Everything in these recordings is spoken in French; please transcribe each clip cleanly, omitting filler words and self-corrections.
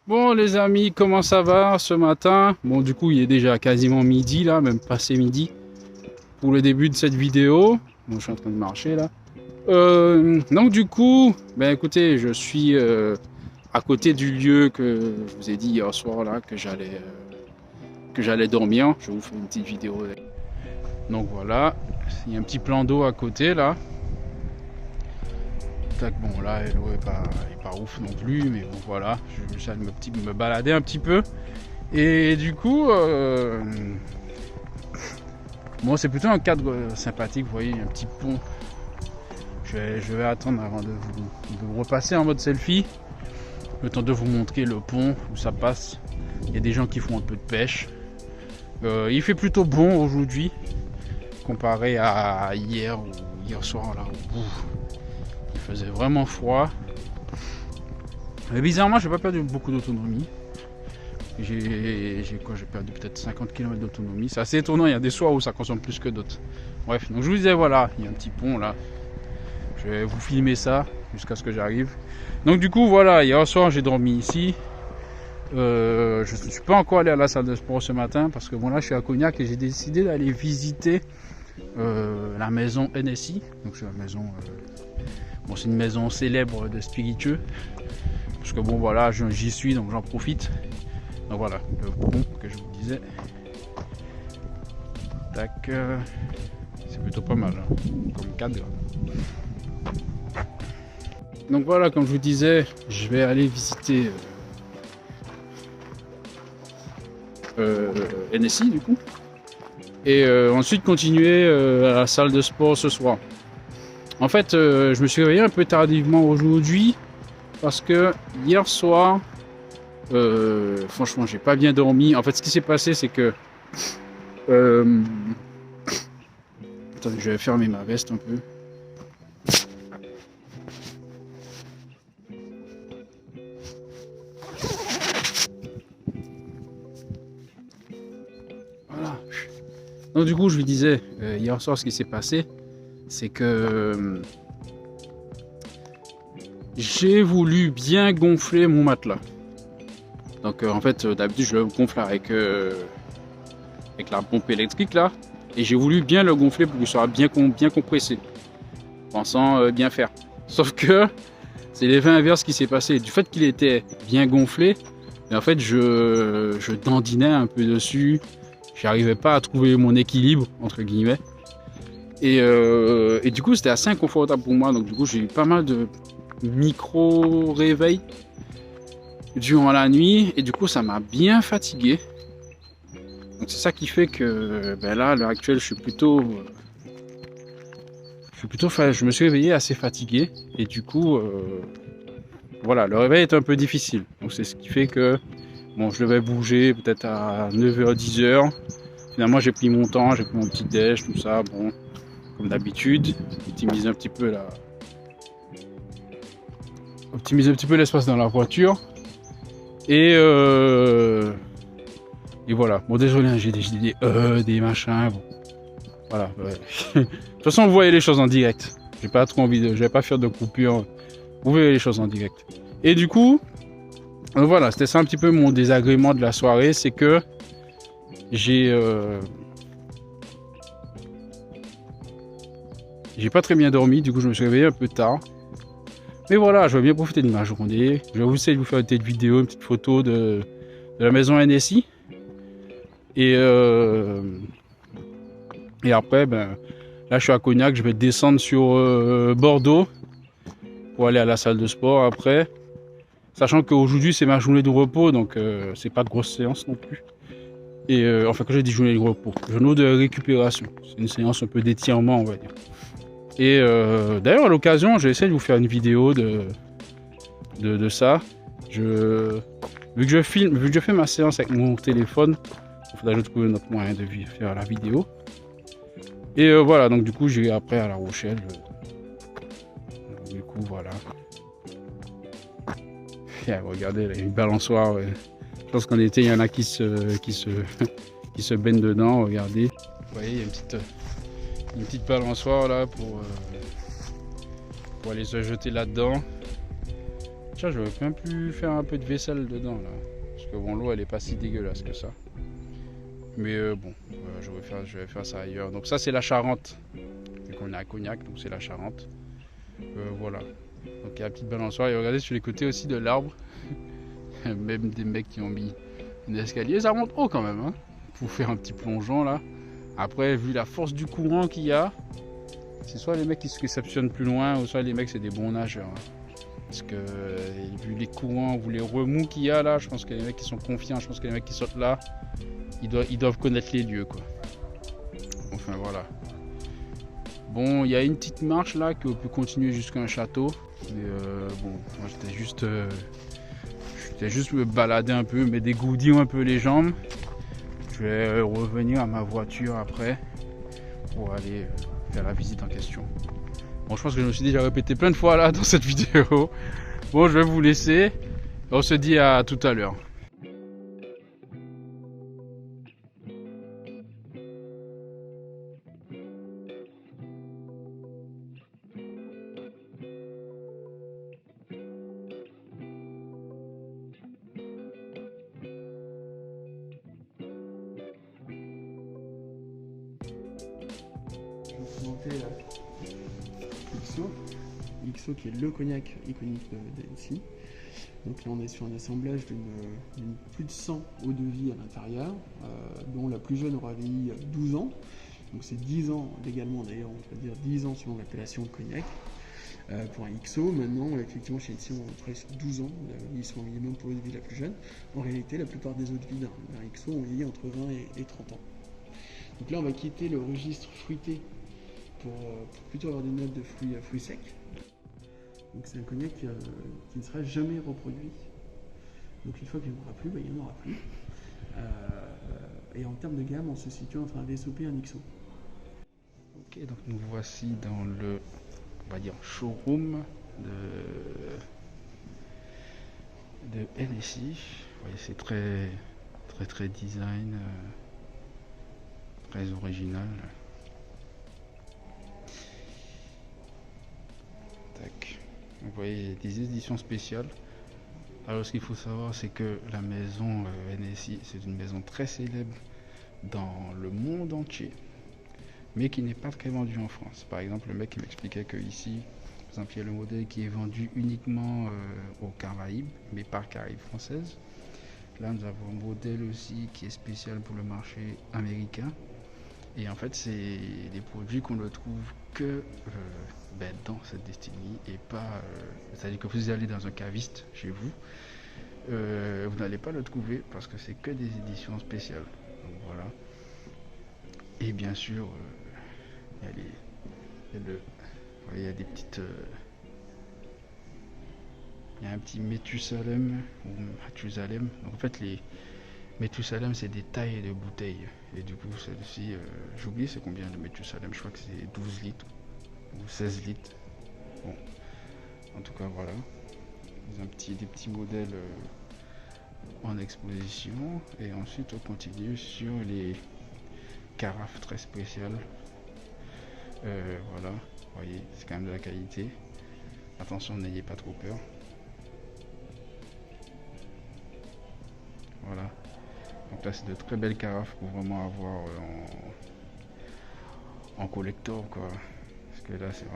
Bon les amis, comment ça va ce matin? Bon du coup il est déjà quasiment midi là, même passé midi pour le début de cette vidéo. Bon je suis en train de marcher là. Donc du coup, ben écoutez, je suis à côté du lieu que je vous ai dit hier soir là que j'allais dormir. Je vous fais une petite vidéo. Donc voilà, il y a un petit plan d'eau à côté là. Tac, bon là l'eau est pas ouf non plus, mais bon voilà, j'allais me balader un petit peu. Et du coup, bon, c'est plutôt un cadre sympathique, vous voyez, un petit pont. Je vais attendre avant de vous repasser en mode selfie, le temps de vous montrer le pont où ça passe. Il y a des gens qui font un peu de pêche. Il fait plutôt bon aujourd'hui, comparé à hier ou hier soir là où il faisait vraiment froid. Mais bizarrement, j'ai pas perdu beaucoup d'autonomie. J'ai perdu peut-être 50 km d'autonomie. C'est assez étonnant, il y a des soirs où ça consomme plus que d'autres. Bref, donc je vous disais, voilà, il y a un petit pont là. Je vais vous filmer ça jusqu'à ce que j'arrive. Donc du coup, voilà, hier soir j'ai dormi ici. Je ne suis pas encore allé à la salle de sport ce matin parce que bon là je suis à Cognac et j'ai décidé d'aller visiter la maison NSI. Donc c'est la maison, bon c'est une maison célèbre de spiritueux. Parce que bon voilà, j'y suis donc j'en profite. Donc voilà, le pont que je vous disais. Tac, c'est plutôt pas mal hein, comme cadre. Donc voilà, comme je vous disais, je vais aller visiter NSI du coup. Et ensuite continuer à la salle de sport ce soir. En fait, je me suis réveillé un peu tardivement aujourd'hui parce que hier soir, franchement, j'ai pas bien dormi. En fait, ce qui s'est passé, c'est que attendez, je vais fermer ma veste un peu. Voilà. Donc du coup, je lui disais hier soir, ce qui s'est passé, c'est que j'ai voulu bien gonfler mon matelas. Donc en fait, d'habitude, je le gonfle avec la pompe électrique là, et j'ai voulu bien le gonfler pour qu'il soit bien compressé, pensant bien faire. Sauf que c'est l'effet inverse qui s'est passé. Du fait qu'il était bien gonflé, mais en fait je dandinais un peu dessus, j'arrivais pas à trouver mon équilibre entre guillemets, et du coup c'était assez inconfortable pour moi. Donc du coup j'ai eu pas mal de micro réveils durant la nuit, et du coup ça m'a bien fatigué. Donc c'est ça qui fait que ben là, à l'heure actuelle, je me suis réveillé assez fatigué, et du coup, voilà, le réveil est un peu difficile. Donc c'est ce qui fait que bon, je devais bouger peut-être à 9h, 10h. Finalement, j'ai pris mon temps, j'ai pris mon petit déj, tout ça, bon, comme d'habitude, optimiser un petit peu l'espace dans la voiture. Et voilà, bon désolé, hein, j'ai des machins, bon. Voilà. Ouais. De toute façon, vous voyez les choses en direct. J'ai pas trop envie je vais pas faire de coupure. Vous voyez les choses en direct. Et du coup, voilà, c'était ça un petit peu mon désagrément de la soirée, c'est que j'ai pas très bien dormi, du coup je me suis réveillé un peu tard. Mais voilà, je vais bien profiter de ma journée. Je vais essayer de vous faire une petite vidéo, une petite photo de la maison NSI. Et après, ben, là je suis à Cognac, je vais descendre sur Bordeaux pour aller à la salle de sport après. Sachant qu'aujourd'hui c'est ma journée de repos, donc c'est pas de grosse séance non plus. Et enfin, quand j'ai dit journée de repos, journée de récupération. C'est une séance un peu d'étirement, on va dire. Et d'ailleurs, à l'occasion, j'ai essayé de vous faire une vidéo de ça. Vu que je fais ma séance avec mon téléphone, il faudra que je trouve un autre moyen de faire la vidéo. Et voilà, donc du coup, j'ai après à La Rochelle. Du coup, voilà. Yeah, regardez, là, il y a une balançoire. Ouais. Je pense qu'en été, il y en a qui se baignent dedans. Regardez. Vous voyez, il y a une petite balançoire là pour aller se jeter là-dedans. Tiens, je vais même plus faire un peu de vaisselle dedans là. Parce que bon, l'eau elle est pas si dégueulasse que ça. Mais bon, je vais faire ça ailleurs. Donc ça c'est la Charente. Vu qu'on est à Cognac, donc c'est la Charente. Voilà. Donc il y a la petite balançoire. Et regardez sur les côtés aussi de l'arbre. Même des mecs qui ont mis un escalier. Ça monte haut quand même. Hein, pour faire un petit plongeon là. Après, vu la force du courant qu'il y a, c'est soit les mecs qui se réceptionnent plus loin, ou soit les mecs c'est des bons nageurs. Hein. Parce que vu les courants ou les remous qu'il y a là, je pense que les mecs qui sont confiants, je pense que les mecs qui sautent là, ils doivent connaître les lieux quoi. Enfin voilà. Bon, il y a une petite marche là qui peut continuer jusqu'à un château. Mais bon, moi j'étais juste me balader un peu, me dégourdir un peu les jambes. Je vais revenir à ma voiture après pour aller faire la visite en question. Bon, je pense que je me suis déjà répété plein de fois là dans cette vidéo. Bon, je vais vous laisser. On se dit à tout à l'heure. Je vais vous présenter l'XO. L'XO qui est le cognac iconique d'Annecy. Donc là on est sur un assemblage d'une plus de 100 eaux-de-vie à l'intérieur, dont la plus jeune aura vieilli 12 ans. Donc c'est 10 ans légalement d'ailleurs, on peut dire 10 ans selon l'appellation de cognac. Pour un XO, maintenant effectivement chez Annecy on travaille sur 12 ans, la vieillissement minimum pour l'eau-de-vie la plus jeune. En réalité la plupart des eaux-de-vie d'un XO ont vieilli entre 20 et 30 ans. Donc là on va quitter le registre fruité pour plutôt avoir des notes de fruits secs. Donc c'est un cognac qui ne sera jamais reproduit. Donc une fois qu'il n'y en aura plus, il n'y en aura plus. Et en termes de gamme, on se situe entre un VSOP et un XO. Ok, donc nous voici dans le, on va dire, showroom de Annecy. Vous voyez, c'est très design, très original. Tac. Vous voyez, des éditions spéciales. Alors ce qu'il faut savoir, c'est que la maison NSI, c'est une maison très célèbre dans le monde entier, mais qui n'est pas très vendue en France. Par exemple, le mec qui m'expliquait que ici, par exemple, il y a le modèle qui est vendu uniquement aux Caraïbes, mais pas Caraïbes françaises. Là, nous avons un modèle aussi qui est spécial pour le marché américain. Et en fait, c'est des produits qu'on ne trouve que dans cette destinée et pas. C'est-à-dire que vous allez dans un caviste chez vous, vous n'allez pas le trouver parce que c'est que des éditions spéciales. Donc voilà. Et bien sûr, il y a des petites. Il y a un petit Methusalem ou Mathusalem. Donc en fait, les Methusalem, c'est des tailles de bouteilles. Et du coup, celle-ci, j'oublie c'est combien de Methusalem. Je crois que c'est 12 litres ou 16 litres. Bon, en tout cas, voilà. Des petits modèles en exposition. Et ensuite, on continue sur les carafes très spéciales. Voilà, vous voyez, c'est quand même de la qualité. Attention, n'ayez pas trop peur. Voilà. Donc là, c'est de très belles carafes pour vraiment avoir en collector, quoi. Parce que là, c'est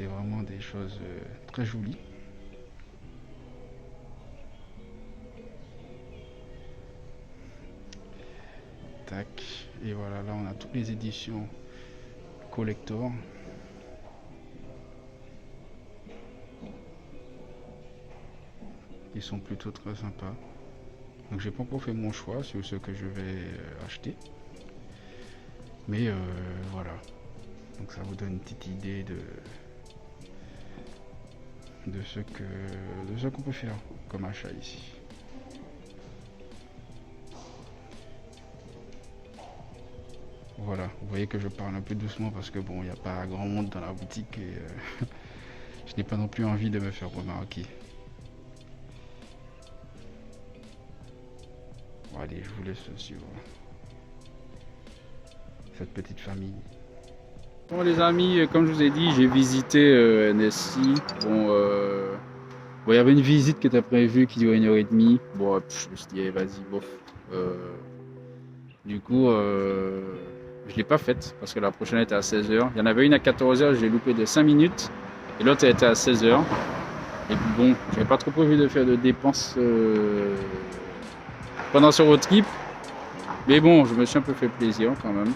vraiment des choses très jolies. Tac. Et voilà, là, on a toutes les éditions collector. Ils sont plutôt très sympas. Donc j'ai pas encore fait mon choix sur ce que je vais acheter. Mais voilà. Donc ça vous donne une petite idée de ce qu'on peut faire comme achat ici. Voilà, vous voyez que je parle un peu doucement parce que bon, il n'y a pas grand monde dans la boutique et je n'ai pas non plus envie de me faire remarquer. Bon, allez, je vous laisse suivre cette petite famille. Bon les amis, comme je vous ai dit, j'ai visité NSI. Bon, il y avait une visite qui était prévue qui durait 1h30. Bon, je me suis dit, vas-y, bof. Du coup, je ne l'ai pas faite parce que la prochaine était à 16h. Il y en avait une à 14h, j'ai loupé de 5 minutes. Et l'autre elle était à 16h. Et puis bon, j'avais pas trop prévu de faire de dépenses pendant ce road trip. Mais bon, je me suis un peu fait plaisir quand même.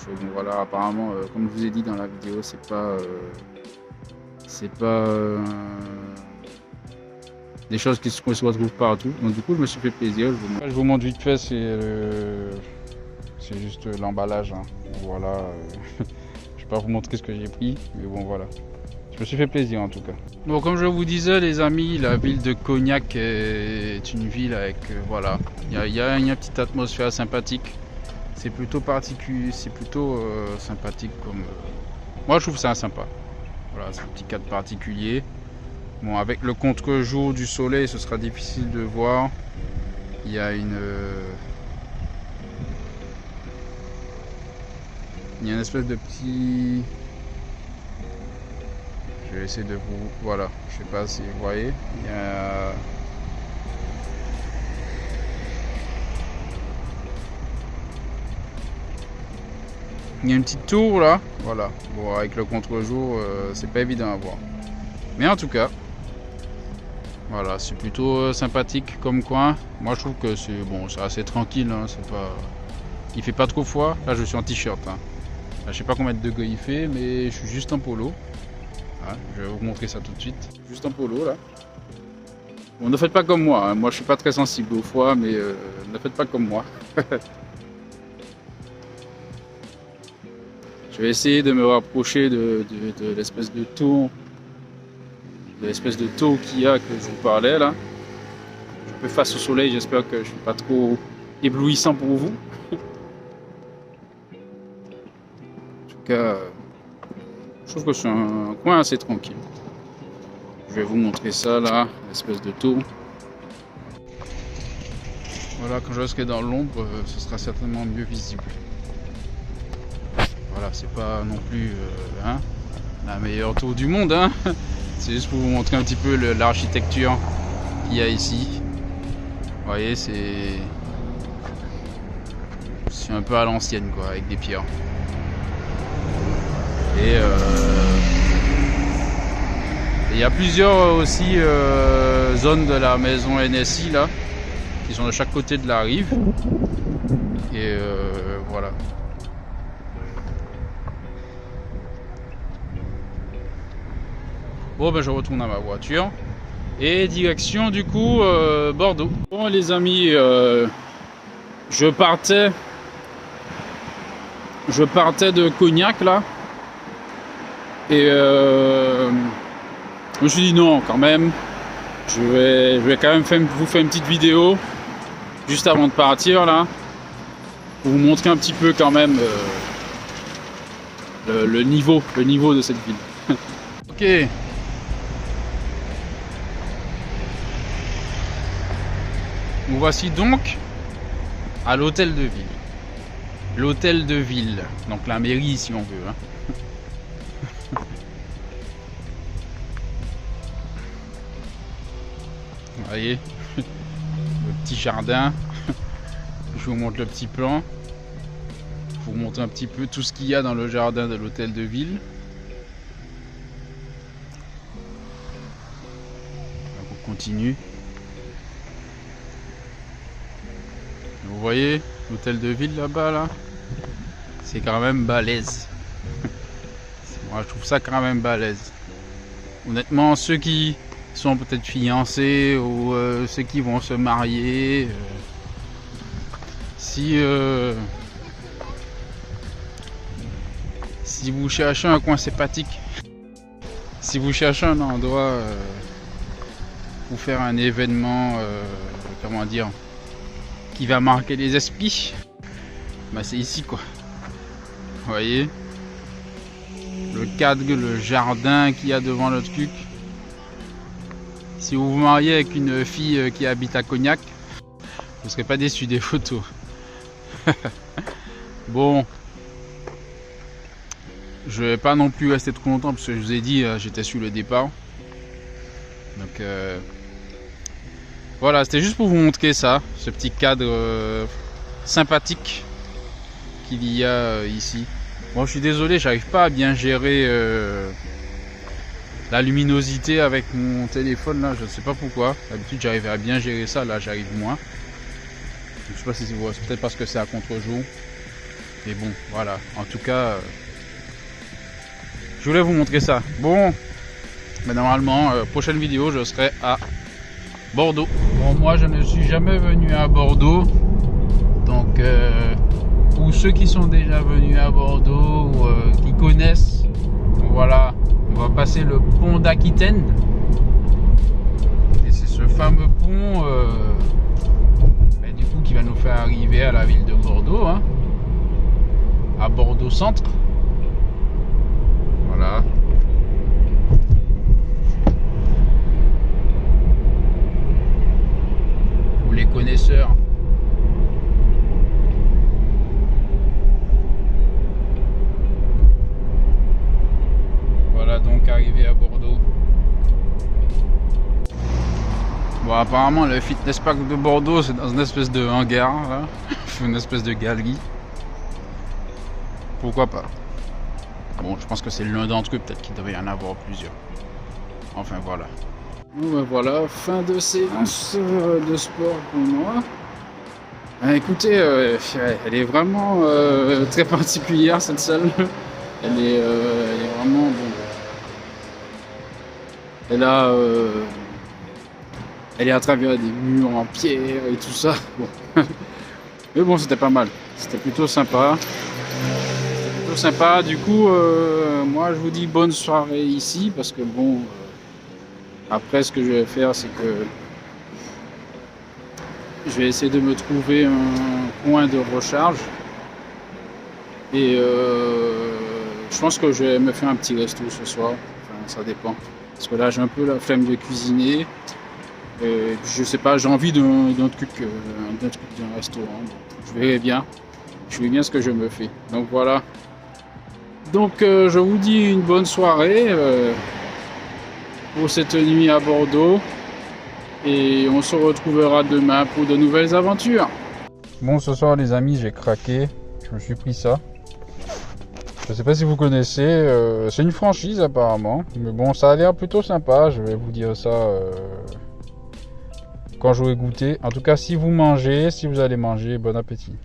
Bon, voilà, apparemment, comme je vous ai dit dans la vidéo, c'est pas des choses qui se retrouvent partout. Donc du coup, je me suis fait plaisir. Je vous montre vite fait, c'est juste l'emballage. Hein. Voilà. Je vais pas vous montrer ce que j'ai pris, mais bon voilà. Je me suis fait plaisir en tout cas. Bon, comme je vous disais les amis, la ville de Cognac est une ville avec voilà, il y a une petite atmosphère sympathique. C'est plutôt particulier, c'est plutôt sympathique comme. Moi je trouve ça sympa. Voilà, c'est un petit cadre particulier. Bon, avec le contre-jour du soleil, ce sera difficile de voir. Il y a une espèce de petit. Je vais essayer de vous. Voilà, je sais pas si vous voyez. Il y a une petite tour là. Voilà. Bon, avec le contre-jour, c'est pas évident à voir. Mais en tout cas, voilà, c'est plutôt sympathique comme coin. Moi, je trouve que c'est bon, c'est assez tranquille. Hein, c'est pas. Il fait pas trop froid. Là, je suis en t-shirt. Hein. Là, je sais pas combien de degrés il fait, mais je suis juste en polo. Ah, je vais vous montrer ça tout de suite. Juste en polo là. Bon, ne faites pas comme moi. Hein. Moi, je suis pas très sensible au froid, mais ne faites pas comme moi. Je vais essayer de me rapprocher de l'espèce de tour, qu'il y a que je vous parlais là. Je peux face au soleil. J'espère que je suis pas trop éblouissant pour vous. En tout cas. Je trouve que c'est un coin assez tranquille. Je vais vous montrer ça là, l'espèce de tour. Voilà, quand je resterai dans l'ombre, ce sera certainement mieux visible. Voilà, c'est pas non plus hein, la meilleure tour du monde. Hein. C'est juste pour vous montrer un petit peu l'architecture qu'il y a ici. Vous voyez, c'est un peu à l'ancienne quoi, avec des pierres. Et il y a plusieurs aussi zones de la maison NSI là, qui sont de chaque côté de la rive. Et voilà. Bon ben je retourne à ma voiture. Et direction du coup Bordeaux. Bon les amis, je partais de Cognac là. Et je me suis dit non quand même, je vais quand même vous faire une petite vidéo juste avant de partir là, pour vous montrer un petit peu quand même le niveau de cette ville. Ok. Nous voici donc à l'hôtel de ville. L'hôtel de ville, donc la mairie si on veut. Hein. Vous voyez, le petit jardin. Je vous montre le petit plan. Je vous montre un petit peu tout ce qu'il y a dans le jardin de l'hôtel de ville. Donc on continue. Vous voyez l'hôtel de ville là-bas là, c'est quand même balèze. Moi je trouve ça quand même balèze. Honnêtement, ceux qui sont peut-être fiancés ou ceux qui vont se marier, si vous cherchez un coin sympathique, si vous cherchez un endroit pour faire un événement, comment dire, qui va marquer les esprits, bah c'est ici quoi. Vous voyez le cadre, le jardin qu'il y a devant le truc. Si vous vous mariez avec une fille qui habite à Cognac, vous ne serez pas déçu des photos. Bon, je vais pas non plus rester trop longtemps parce que je vous ai dit, j'étais sur le départ. Donc voilà, c'était juste pour vous montrer ça, ce petit cadre sympathique qu'il y a ici. Bon, je suis désolé, j'arrive pas à bien gérer la luminosité avec mon téléphone là, je ne sais pas pourquoi. D'habitude j'arrivais à bien gérer ça, là j'arrive moins. Je sais pas si c'est peut-être parce que c'est à contre-jour. Mais bon, voilà. En tout cas, je voulais vous montrer ça. Bon, mais normalement, prochaine vidéo, je serai à Bordeaux. Bon, moi je ne suis jamais venu à Bordeaux. Donc, pour ceux qui sont déjà venus à Bordeaux, ou qui connaissent, voilà. On va passer le pont d'Aquitaine. Et c'est ce fameux pont du coup, qui va nous faire arriver à la ville de Bordeaux, hein, à Bordeaux Centre. Voilà. Pour les connaisseurs. Voilà donc arrivé à Bordeaux. Bon, apparemment le fitness park de Bordeaux c'est dans une espèce de hangar là. Une espèce de galerie. Pourquoi pas. Bon, je pense que c'est l'un d'entre eux, peut-être qu'il devrait y en avoir plusieurs. Enfin voilà. Bon ben voilà, fin de séance de sport pour moi. Écoutez, elle est vraiment très particulière cette salle. Elle est vraiment bon. Elle est à travers des murs en pierre et tout ça. Bon. Mais bon, c'était pas mal. C'était plutôt sympa. Du coup, moi je vous dis bonne soirée ici parce que bon, après ce que je vais faire, c'est que je vais essayer de me trouver un coin de recharge et je pense que je vais me faire un petit resto ce soir. Enfin, ça dépend. Parce que là, j'ai un peu la flemme de cuisiner. Et je sais pas, j'ai envie d'un truc, d'un restaurant. Je verrai bien. Je verrai bien ce que je me fais. Donc voilà. Donc je vous dis une bonne soirée pour cette nuit à Bordeaux. Et on se retrouvera demain pour de nouvelles aventures. Bon, ce soir les amis, j'ai craqué. Je me suis pris ça. Je sais pas si vous connaissez, c'est une franchise apparemment, mais bon, ça a l'air plutôt sympa, je vais vous dire ça quand j'aurai goûté. En tout cas, si vous allez manger, bon appétit.